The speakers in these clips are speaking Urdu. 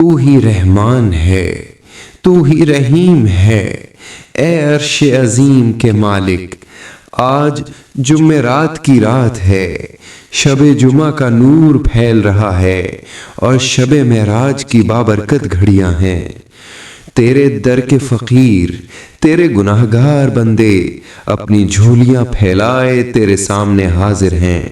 تو ہی رحمان ہے، تو ہی رحیم ہے، اے عرش عظیم کے مالک۔ آج جمعرات کی رات ہے، شب جمعہ کا نور پھیل رہا ہے اور شب معراج کی بابرکت گھڑیاں ہیں۔ تیرے در کے فقیر، تیرے گناہگار بندے اپنی جھولیاں پھیلائے تیرے سامنے حاضر ہیں۔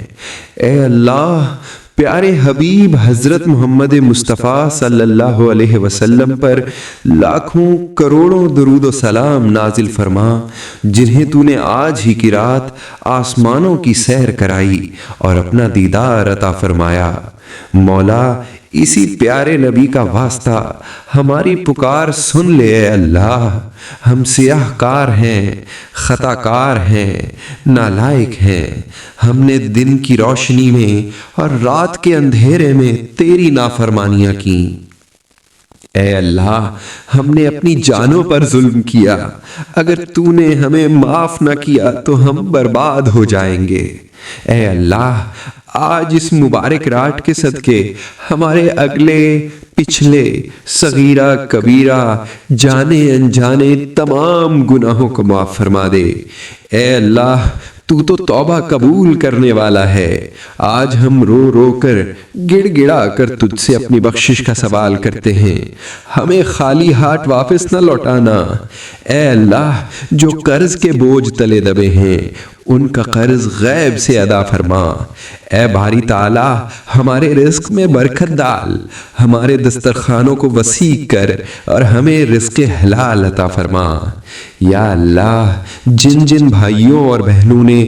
اے اللہ، پیارے حبیب حضرت محمد مصطفیٰ صلی اللہ علیہ وسلم پر لاکھوں کروڑوں درود و سلام نازل فرما، جنہیں تو نے آج ہی کی رات آسمانوں کی سیر کرائی اور اپنا دیدار عطا فرمایا۔ مولا، اسی پیارے نبی کا واسطہ ہماری پکار سن لے اے اللہ۔ ہم سیاہ کار ہیں، خطا کار ہیں، نالائق ہیں۔ ہم نے دن کی روشنی میں اور رات کے اندھیرے میں تیری نافرمانیاں کی۔ اے اللہ، ہم نے اپنی جانوں پر ظلم کیا، اگر تو نے ہمیں معاف نہ کیا تو ہم برباد ہو جائیں گے۔ اے اللہ، آج اس مبارک رات کے صدقے ہمارے اگلے پچھلے صغیرہ کبیرہ جانے انجانے تمام گناہوں کو معاف فرما دے۔ اے اللہ، تو توبہ قبول کرنے والا ہے۔ آج ہم رو رو کر گڑ گڑا کر تجھ سے اپنی بخشش کا سوال کرتے ہیں، ہمیں خالی ہاتھ واپس نہ لوٹانا۔ اے اللہ، جو قرض کے بوجھ تلے دبے ہیں ان کا قرض غیب سے ادا فرما۔ اے باری تعالی، ہمارے رزق میں برکت ڈال، ہمارے دسترخوانوں کو وسیع کر اور ہمیں رزق حلال عطا فرما۔ یا اللہ، جن جن بھائیوں اور بہنوں نے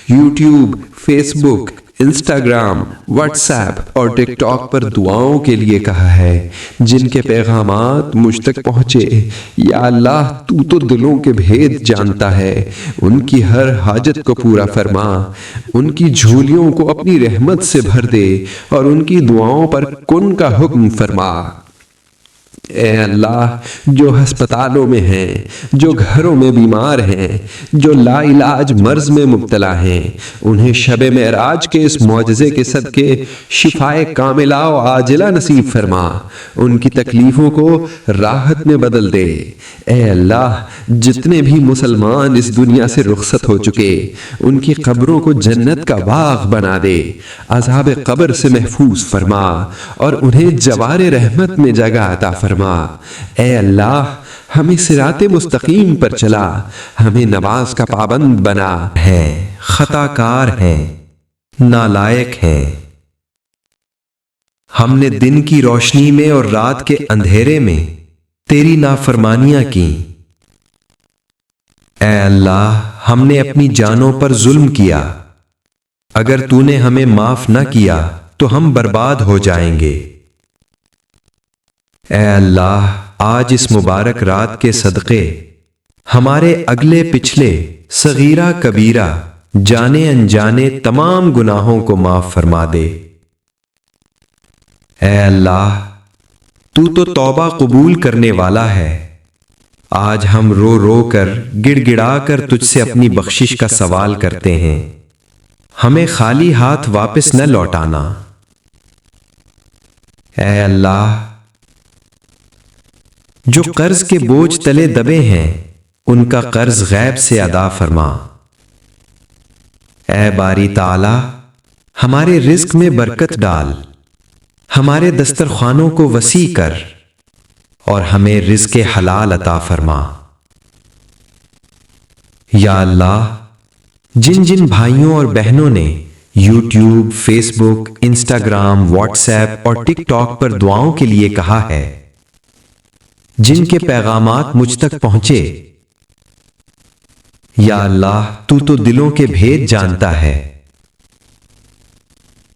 یوٹیوب، فیس بک، انسٹاگرام، واٹس ایپ اور ٹک ٹاک پر دعاؤں کے لیے کہا ہے، جن کے پیغامات مجھ تک پہنچے، یا اللہ تو دلوں کے بھید جانتا ہے، ان کی ہر حاجت کو پورا فرما، ان کی جھولیوں کو اپنی رحمت سے بھر دے اور ان کی دعاؤں پر کن کا حکم فرما۔ اے اللہ، جو ہسپتالوں میں ہیں، جو گھروں میں بیمار ہیں، جو لا علاج مرض میں مبتلا ہیں، انہیں شب معراج کے اس معجزے کے صدقے شفائے کاملہ و عاجلہ نصیب فرما، ان کی تکلیفوں کو راحت میں بدل دے۔ اے اللہ، جتنے بھی مسلمان اس دنیا سے رخصت ہو چکے ان کی قبروں کو جنت کا باغ بنا دے، عذاب قبر سے محفوظ فرما اور انہیں جوار رحمت میں جگہ عطا فرما۔ اے اللہ، ہمیں صراط مستقیم پر چلا، ہمیں نماز کا پابند بنا ہے، خطا کار ہیں، نالائق ہیں۔ ہم نے دن کی روشنی میں اور رات کے اندھیرے میں تیری نافرمانیاں کی۔ اے اللہ، ہم نے اپنی جانوں پر ظلم کیا، اگر تو نے ہمیں معاف نہ کیا تو ہم برباد ہو جائیں گے۔ اے اللہ، آج اس مبارک رات کے صدقے ہمارے اگلے پچھلے صغیرہ کبیرہ جانے انجانے تمام گناہوں کو معاف فرما دے۔ اے اللہ، تو توبہ قبول کرنے والا ہے۔ آج ہم رو رو کر گڑ گڑا کر تجھ سے اپنی بخشش کا سوال کرتے ہیں، ہمیں خالی ہاتھ واپس نہ لوٹانا۔ اے اللہ، جو قرض کے بوجھ تلے دبے ہیں ان کا قرض غیب سے ادا فرما۔ اے باری تعالی، ہمارے رزق میں برکت ڈال، ہمارے دسترخوانوں کو وسیع کر اور ہمیں رزق حلال عطا فرما۔ یا اللہ، جن جن بھائیوں اور بہنوں نے یوٹیوب، فیس بک، انسٹاگرام، واٹس ایپ اور ٹک ٹاک پر دعاؤں کے لیے کہا ہے، جن کے پیغامات مجھ تک پہنچے، یا اللہ تو دلوں کے بھید جانتا ہے،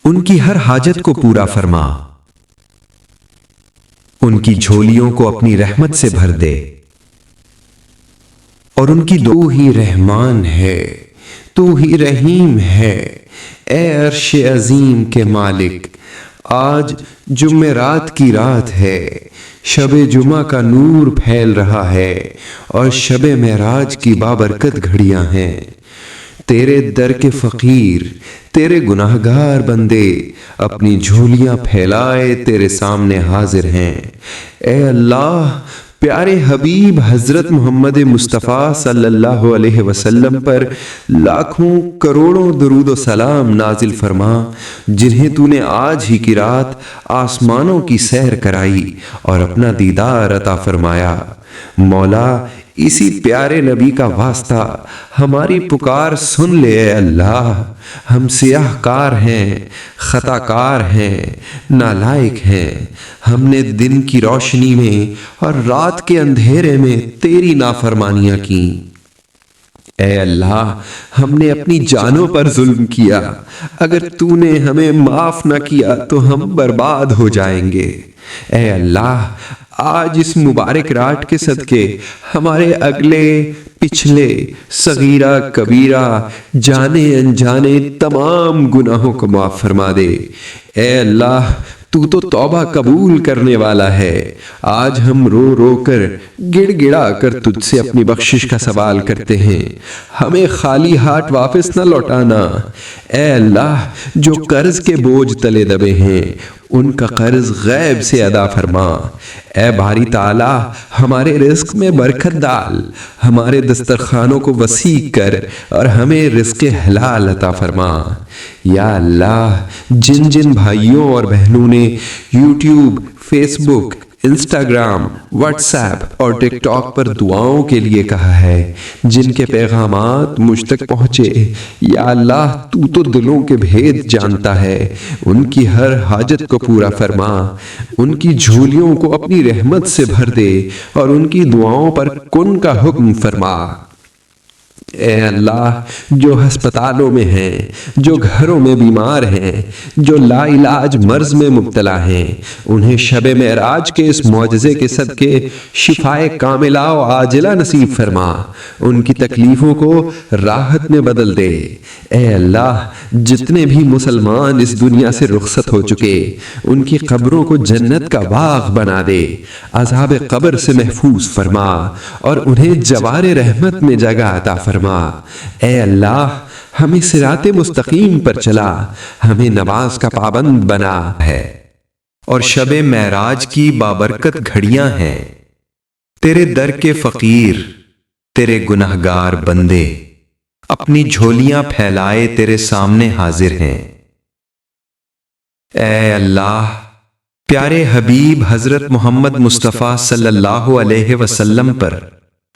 ان کی ہر حاجت کو پورا فرما، ان کی جھولیوں کو اپنی رحمت سے بھر دے اور ان کی تو ہی رحمان ہے، تو ہی رحیم ہے، اے عرش عظیم کے مالک۔ آج جمعرات کی رات ہے، شب جمعہ کا نور پھیل رہا ہے اور شب معراج کی بابرکت گھڑیاں ہیں۔ تیرے در کے فقیر تیرے گناہگار بندے اپنی جھولیاں پھیلائے تیرے سامنے حاضر ہیں۔ اے اللہ پیارے حبیب حضرت محمد مصطفیٰ صلی اللہ علیہ وسلم پر لاکھوں کروڑوں درود و سلام نازل فرما، جنہیں تو نے آج ہی کی رات آسمانوں کی سیر کرائی اور اپنا دیدار عطا فرمایا۔ مولا اسی پیارے نبی کا واسطہ ہماری پکار سن لے اے اللہ۔ ہم سیاہ کار ہیں، خطا کار ہیں، نالائق ہیں۔ ہم نے دن کی روشنی میں اور رات کے اندھیرے میں تیری نافرمانیاں کی۔ اے اللہ ہم نے اپنی جانوں پر ظلم کیا، اگر تو نے ہمیں معاف نہ کیا تو ہم برباد ہو جائیں گے۔ اے اللہ آج اس مبارک رات کے صدقے ہمارے اگلے پچھلے صغیرہ کبیرہ جانے انجانے تمام گناہوں کو معاف فرما دے۔ اے اللہ تو توبہ قبول کرنے والا ہے۔ آج ہم رو رو کر گڑ گڑا کر تجھ سے اپنی بخشش کا سوال کرتے ہیں، ہمیں خالی ہاتھ واپس نہ لوٹانا۔ اے اللہ جو قرض کے بوجھ تلے دبے ہیں ان کا قرض غیب سے ادا فرما۔ اے باری تعالی ہمارے رزق میں برکت ڈال، ہمارے دسترخوانوں کو وسیع کر اور ہمیں رزق حلال عطا فرما۔ یا اللہ جن جن بھائیوں اور بہنوں نے یوٹیوب، فیس بک، انسٹاگرام، واٹس ایپ اور ٹک ٹاک پر دعاؤں کے لیے کہا ہے، جن کے پیغامات مجھ تک پہنچے، یا اللہ تو دلوں کے بھید جانتا ہے، ان کی ہر حاجت کو پورا فرما، ان کی جھولیوں کو اپنی رحمت سے بھر دے اور ان کی دعاؤں پر کن کا حکم فرما۔ اے اللہ جو ہسپتالوں میں ہیں، جو گھروں میں بیمار ہیں، جو لا علاج مرض میں مبتلا ہیں، انہیں شب معراج کے اس معجزے کے صدقے شفائے کاملہ و عاجلہ نصیب فرما، ان کی تکلیفوں کو راحت میں بدل دے۔ اے اللہ جتنے بھی مسلمان اس دنیا سے رخصت ہو چکے ان کی قبروں کو جنت کا باغ بنا دے، عذاب قبر سے محفوظ فرما اور انہیں جوار رحمت میں جگہ عطا فرما۔ اے اللہ ہمیں صراط مستقیم پر چلا، ہمیں نماز کا پابند بنا ہے اور شب معراج کی بابرکت گھڑیاں ہیں۔ تیرے در کے فقیر تیرے گنہگار بندے اپنی جھولیاں پھیلائے تیرے سامنے حاضر ہیں۔ اے اللہ پیارے حبیب حضرت محمد مصطفیٰ صلی اللہ علیہ وسلم پر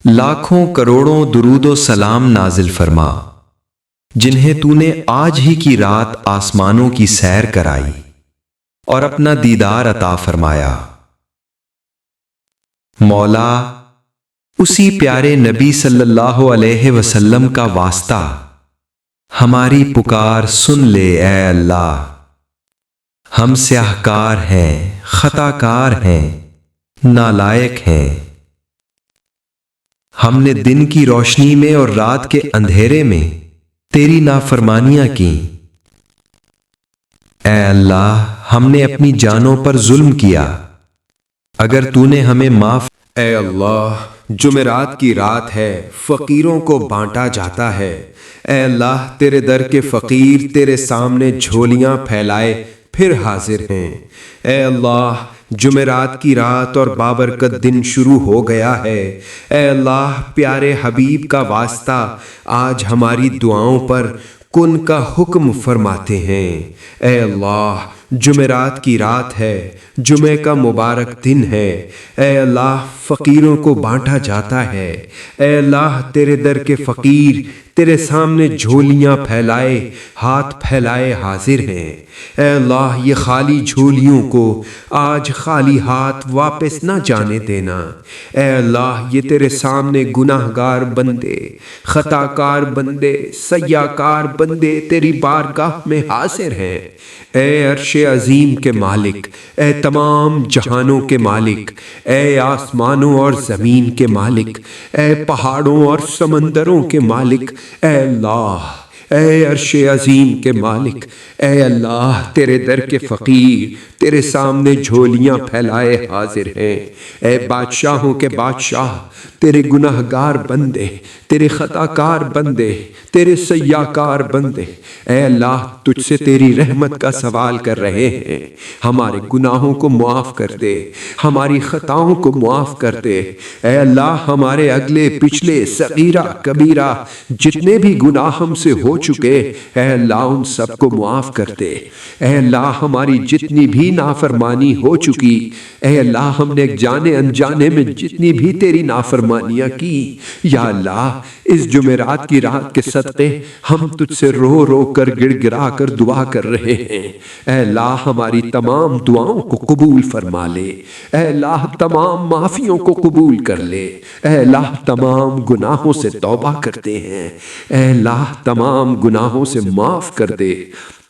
لاکھوں کروڑوں درود و سلام نازل فرما، جنہیں تو نے آج ہی کی رات آسمانوں کی سیر کرائی اور اپنا دیدار عطا فرمایا۔ مولا اسی پیارے نبی صلی اللہ علیہ وسلم کا واسطہ ہماری پکار سن لے اے اللہ۔ ہم سیاہکار ہیں، خطا کار ہیں، نالائق ہیں۔ ہم نے دن کی روشنی میں اور رات کے اندھیرے میں تیری نافرمانیاں کی۔ اے اللہ ہم نے اپنی جانوں پر ظلم کیا، اگر تو نے ہمیں معاف۔ اے اللہ جمعرات کی رات ہے، فقیروں کو بانٹا جاتا ہے۔ اے اللہ تیرے در کے فقیر تیرے سامنے جھولیاں پھیلائے پھر حاضر ہیں۔ اے اللہ جمعرات کی رات اور بابرکت دن شروع ہو گیا ہے۔ اے اللہ پیارے حبیب کا واسطہ آج ہماری دعاؤں پر کن کا حکم فرماتے ہیں۔ اے اللہ جمعرات کی رات ہے، جمعے کا مبارک دن ہے۔ اے اللہ فقیروں کو بانٹا جاتا ہے۔ اے اللہ تیرے در کے فقیر تیرے سامنے جھولیاں پھیلائے ہاتھ پھیلائے حاضر ہیں۔ اے اللہ یہ خالی جھولیوں کو آج خالی ہاتھ واپس نہ جانے دینا۔ اے اللہ یہ تیرے سامنے گناہ گار بندے، خطا کار بندے، سیاہ کار بندے تیری بارگاہ میں حاضر ہیں۔ اے عرش عظیم کے مالک، اے تمام جہانوں کے مالک، اے آسمانوں اور زمین کے مالک، اے پہاڑوں اور سمندروں کے مالک، اے اللہ اے عرش عظیم کے مالک، اے اللہ تیرے در کے فقیر تیرے سامنے جھولیاں پھیلائے حاضر ہیں۔ اے بادشاہوں کے بادشاہ، تیرے گناہ گار بندے، تیرے خطا کار بندے، تیرے سیاکار بندے، اے اللہ تجھ سے تیری رحمت کا سوال کر رہے ہیں۔ ہمارے گناہوں کو معاف کر دے، ہماری خطاؤں کو معاف کر دے۔ اے اللہ ہمارے اگلے پچھلے صغیرہ کبیرہ جتنے بھی گناہ ہم سے ہو چکے، اے اللہ ان سب کو معاف کر دے۔ اے اللہ ہماری جتنی بھی نافرمانی ہو چکی، اے اللہ ہم نے جانے انجانے میں جتنی بھی تیری نافرمانیاں کی، یا اللہ اس جمعرات کی رات کے صدقے ہم تجھ سے رو رو کر گڑ گڑا کر دعا کر رہے ہیں۔ اے اللہ ہماری تمام دعاؤں کو قبول فرما لے۔ اے اللہ تمام معافیوں کو قبول کر لے۔ اے اللہ تمام گناہوں سے توبہ کرتے ہیں۔ اے اللہ تمام گناہوں سے معاف کر دے۔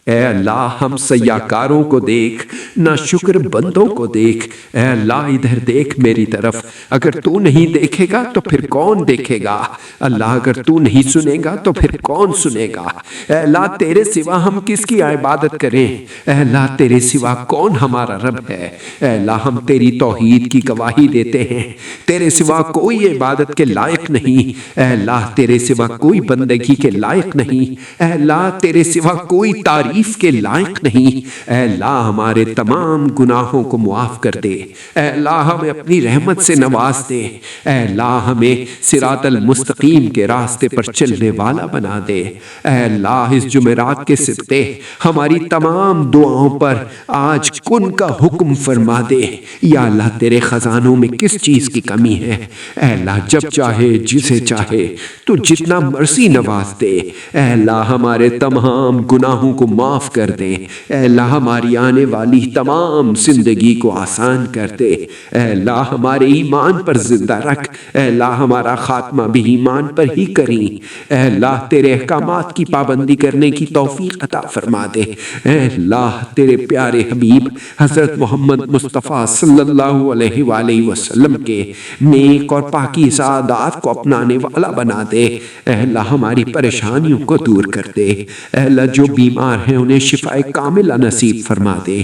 اے اللہ ہم سیاکاروں کو دیکھ، نہ شکر بندوں کو دیکھ۔ اے اللہ ادھر دیکھ میری طرف، اگر تو نہیں دیکھے گا تو پھر کون دیکھے گا؟ اللہ اگر تو نہیں سنے گا تو پھر کون سنے گا؟ اے اللہ تیرے سوا ہم کس کی عبادت کریں؟ اے اللہ تیرے سوا کون ہمارا رب ہے؟ اے اللہ ہم تیری توحید کی گواہی دیتے ہیں، تیرے سوا کوئی عبادت کے لائق نہیں۔ اے اللہ تیرے سوا کوئی بندگی کے لائق نہیں۔ اے اللہ تیرے سوا کوئی تعریف کے لائق نہیں۔ اے اللہ ہمارے تمام گناہوں کو معاف کر دے۔ اے اللہ ہمیں اپنی رحمت سے نواز دے۔ اے اللہ ہمیں صراط المستقیم کے راستے پر چلنے والا بنا دے۔ اے اللہ اس جمعرات کے صدقے ہماری تمام دعاؤں پر آج کن کا حکم فرما دے۔ یا اللہ تیرے خزانوں میں کس چیز کی کمی ہے؟ اے اللہ جب چاہے جسے چاہے تو جتنا مرضی نواز دے۔ اے اللہ ہمارے تمام گناہوں کو معاف کر دے۔ اے اللہ ہماری آنے والی تمام زندگی کو آسان کر دے۔ اے اللہ ہمارے ایمان پر زندہ رکھ۔ اے اللہ ہمارا خاتمہ بھی ایمان پر ہی کریں۔ اے اللہ تیرے احکامات کی پابندی کرنے کی توفیق عطا فرما دے۔ اے اللہ تیرے پیارے حبیب حضرت محمد مصطفیٰ صلی اللہ علیہ وآلہ وسلم کے نیک اور پاکیزہ عادات کو اپنانے والا بنا دے۔ اے اللہ ہماری پریشانیوں کو دور کر دے۔ اے اللہ جو بیمار ہیں انہیں شفاء کاملہ نصیب فرما دے۔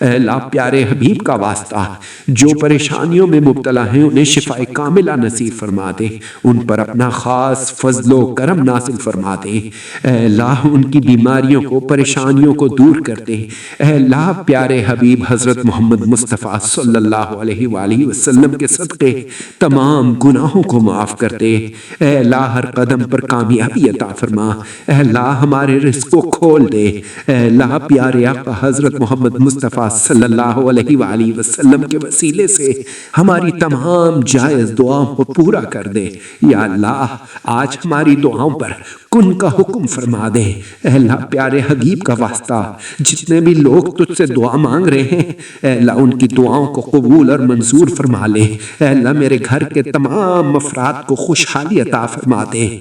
اے اللہ پیارے حبیب کا واسطہ جو پریشانیوں میں مبتلا ہیں انہیں شفاء کاملہ نصیب فرما دے، ان پر اپنا خاص فضل و کرم نازل فرما دے۔ اے اللہ ان کی بیماریوں کو پریشانیوں کو دور کر دے۔ اے اللہ پیارے حبیب حضرت محمد مصطفیٰ صلی اللہ علیہ وآلہ وسلم کے صدقے تمام گناہوں کو معاف کر دے۔ اے اللہ ہر قدم پر کامیابی عطا فرما۔ اے اللہ ہمارے رزق کو کھول دے۔ اے اللہ پیارے آقا حضرت محمد مصطفیٰ صلی اللہ علیہ وآلہ وسلم کے وسیلے سے ہماری تمام جائز دعاؤں کو پورا کر دے۔ یا اللہ آج ہماری دعاؤں پر کن کا حکم فرما دے۔ اے اللہ پیارے حبیب کا واسطہ جتنے بھی لوگ تجھ سے دعا مانگ رہے ہیں، اے اللہ ان کی دعاؤں کو قبول اور منظور فرما لے۔ اے اللہ میرے گھر کے تمام افراد کو خوشحالی عطا فرما دے۔